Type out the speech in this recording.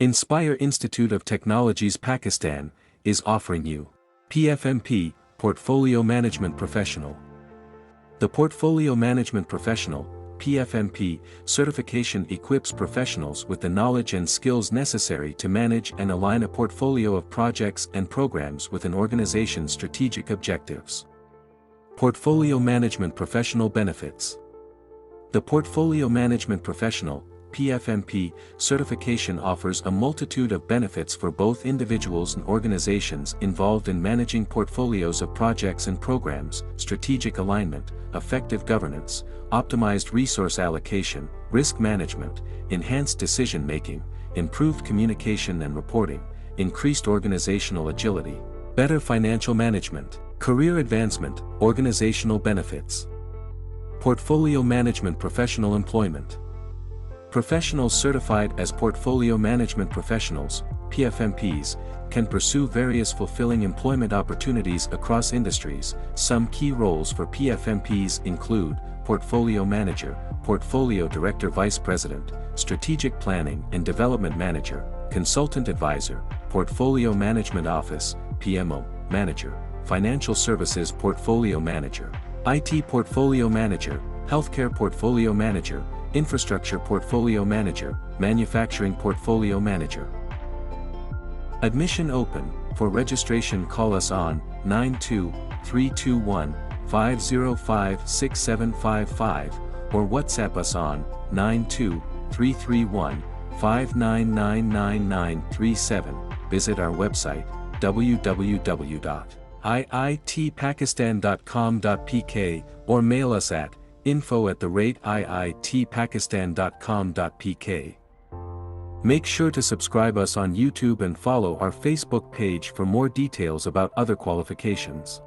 Inspire Institute of Technologies Pakistan is offering you PfMP, Portfolio Management Professional. The Portfolio Management Professional, PfMP, certification equips professionals with the knowledge and skills necessary to manage and align a portfolio of projects and programs with an organization's strategic objectives. Portfolio Management Professional Benefits. The Portfolio Management Professional, PfMP, certification offers a multitude of benefits for both individuals and organizations involved in managing portfolios of projects and programs: strategic alignment, effective governance, optimized resource allocation, risk management, enhanced decision-making, improved communication and reporting, increased organizational agility, better financial management, career advancement, organizational benefits. Portfolio Management Professional Employment. Professionals certified as Portfolio Management Professionals, PfMPs, can pursue various fulfilling employment opportunities across industries. Some key roles for PfMPs include Portfolio Manager, Portfolio Director Vice President, Strategic Planning and Development Manager, Consultant Advisor, Portfolio Management Office, PMO, Manager, Financial Services Portfolio Manager, IT Portfolio Manager, Healthcare Portfolio Manager, Infrastructure Portfolio Manager, Manufacturing Portfolio Manager. Admission open. For registration call us on 92-321-505-6755 or WhatsApp us on 92-331-5999937. Visit our website www.iitpakistan.com.pk or mail us at info@iitpakistan.com.pk. Make sure to subscribe us on YouTube and follow our Facebook page for more details about other qualifications.